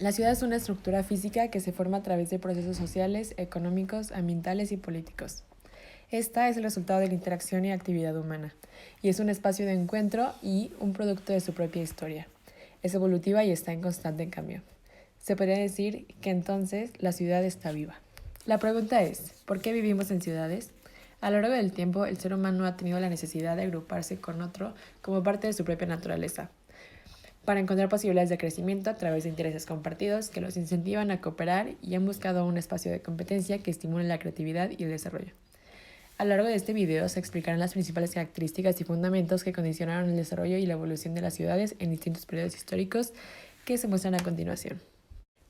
La ciudad es una estructura física que se forma a través de procesos sociales, económicos, ambientales y políticos. Esta es el resultado de la interacción y actividad humana, y es un espacio de encuentro y un producto de su propia historia. Es evolutiva y está en constante cambio. Se podría decir que entonces la ciudad está viva. La pregunta es, ¿por qué vivimos en ciudades? A lo largo del tiempo, el ser humano ha tenido la necesidad de agruparse con otro como parte de su propia naturaleza, para encontrar posibilidades de crecimiento a través de intereses compartidos que los incentivan a cooperar y han buscado un espacio de competencia que estimule la creatividad y el desarrollo. A lo largo de este video se explicarán las principales características y fundamentos que condicionaron el desarrollo y la evolución de las ciudades en distintos periodos históricos que se muestran a continuación.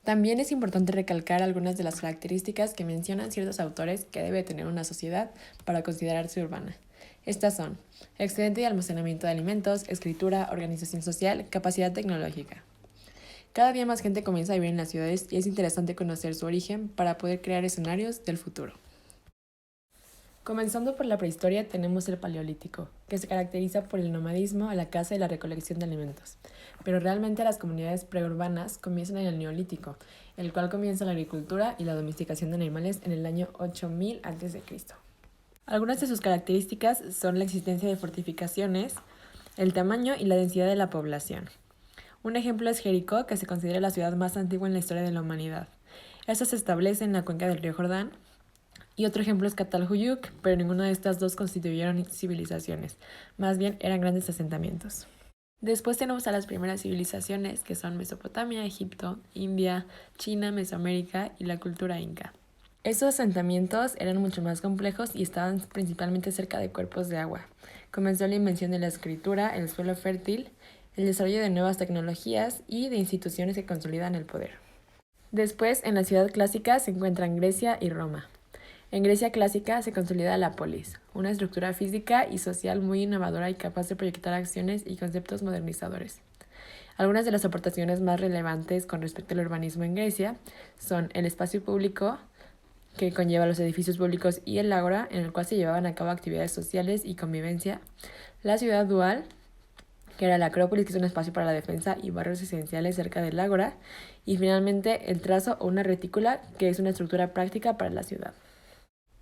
También es importante recalcar algunas de las características que mencionan ciertos autores que debe tener una sociedad para considerarse urbana. Estas son excedente y almacenamiento de alimentos, escritura, organización social, capacidad tecnológica. Cada día más gente comienza a vivir en las ciudades y es interesante conocer su origen para poder crear escenarios del futuro. Comenzando por la prehistoria tenemos el Paleolítico, que se caracteriza por el nomadismo, la caza y la recolección de alimentos. Pero realmente las comunidades preurbanas comienzan en el Neolítico, el cual comienza la agricultura y la domesticación de animales en el año 8000 a.C. Algunas de sus características son la existencia de fortificaciones, el tamaño y la densidad de la población. Un ejemplo es Jericó, que se considera la ciudad más antigua en la historia de la humanidad. Esta se establece en la cuenca del río Jordán. Y otro ejemplo es Catalhuyuk, pero ninguna de estas dos constituyeron civilizaciones, más bien eran grandes asentamientos. Después tenemos a las primeras civilizaciones, que son Mesopotamia, Egipto, India, China, Mesoamérica y la cultura inca. Estos asentamientos eran mucho más complejos y estaban principalmente cerca de cuerpos de agua. Comenzó la invención de la escritura, el suelo fértil, el desarrollo de nuevas tecnologías y de instituciones que consolidan el poder. Después, en la ciudad clásica se encuentran Grecia y Roma. En Grecia clásica se consolida la polis, una estructura física y social muy innovadora y capaz de proyectar acciones y conceptos modernizadores. Algunas de las aportaciones más relevantes con respecto al urbanismo en Grecia son el espacio público, que conlleva los edificios públicos y el ágora, en el cual se llevaban a cabo actividades sociales y convivencia, la ciudad dual, que era la Acrópolis, que es un espacio para la defensa y barrios esenciales cerca del ágora, y finalmente el trazo o una retícula, que es una estructura práctica para la ciudad.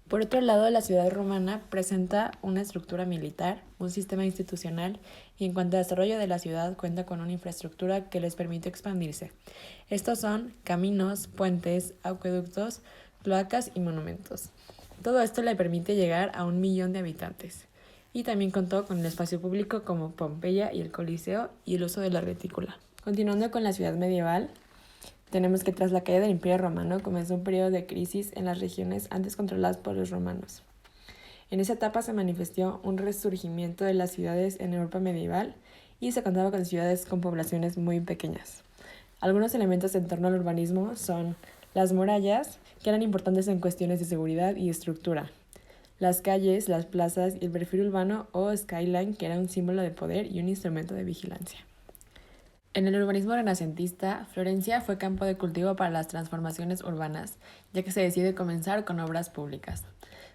Por otro lado, la ciudad romana presenta una estructura militar, un sistema institucional y en cuanto al desarrollo de la ciudad cuenta con una infraestructura que les permite expandirse. Estos son caminos, puentes, acueductos, cloacas y monumentos. Todo esto le permite llegar a 1 millón de habitantes. Y también contó con el espacio público como Pompeya y el Coliseo y el uso de la retícula. Continuando con la ciudad medieval, tenemos que tras la caída del Imperio Romano comenzó un periodo de crisis en las regiones antes controladas por los romanos. En esa etapa se manifestó un resurgimiento de las ciudades en Europa medieval y se contaba con ciudades con poblaciones muy pequeñas. Algunos elementos en torno al urbanismo son las murallas, que eran importantes en cuestiones de seguridad y estructura, las calles, las plazas y el perfil urbano o skyline, que era un símbolo de poder y un instrumento de vigilancia. En el urbanismo renacentista, Florencia fue campo de cultivo para las transformaciones urbanas, ya que se decide comenzar con obras públicas.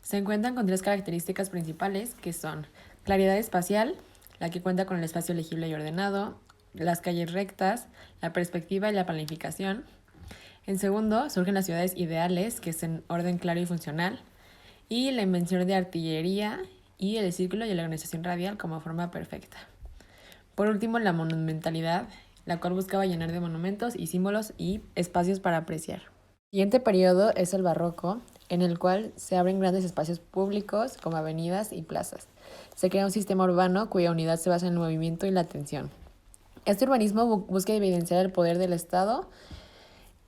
Se encuentran con 3 características principales, que son claridad espacial, la que cuenta con el espacio legible y ordenado, las calles rectas, la perspectiva y la planificación. En segundo, surgen las ciudades ideales, que es en orden claro y funcional, y la invención de artillería y el círculo y la organización radial como forma perfecta. Por último, la monumentalidad, la cual buscaba llenar de monumentos y símbolos y espacios para apreciar. El siguiente periodo es el barroco, en el cual se abren grandes espacios públicos como avenidas y plazas. Se crea un sistema urbano cuya unidad se basa en el movimiento y la atención. Este urbanismo busca evidenciar el poder del Estado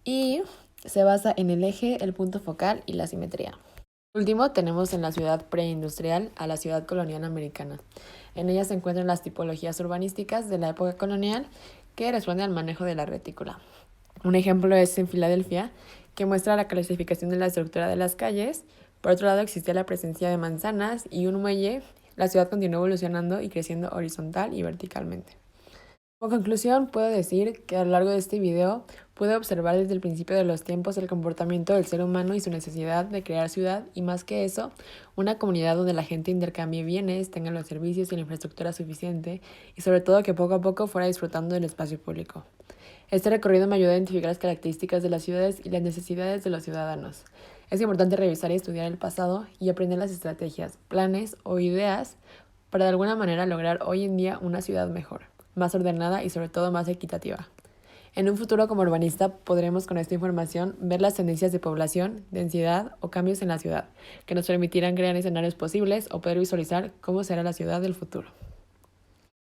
y se basa en el eje, el punto focal y la simetría. Por último, tenemos en la ciudad preindustrial a la ciudad colonial americana. En ella se encuentran las tipologías urbanísticas de la época colonial que responden al manejo de la retícula. Un ejemplo es en Filadelfia, que muestra la clasificación de la estructura de las calles. Por otro lado, existía la presencia de manzanas y un muelle. La ciudad continuó evolucionando y creciendo horizontal y verticalmente. Como conclusión, puedo decir que a lo largo de este video pude observar desde el principio de los tiempos el comportamiento del ser humano y su necesidad de crear ciudad y, más que eso, una comunidad donde la gente intercambie bienes, tenga los servicios y la infraestructura suficiente y sobre todo que poco a poco fuera disfrutando del espacio público. Este recorrido me ayudó a identificar las características de las ciudades y las necesidades de los ciudadanos. Es importante revisar y estudiar el pasado y aprender las estrategias, planes o ideas para de alguna manera lograr hoy en día una ciudad mejor, más ordenada y sobre todo más equitativa. En un futuro como urbanista podremos con esta información ver las tendencias de población, densidad o cambios en la ciudad, que nos permitirán crear escenarios posibles o poder visualizar cómo será la ciudad del futuro.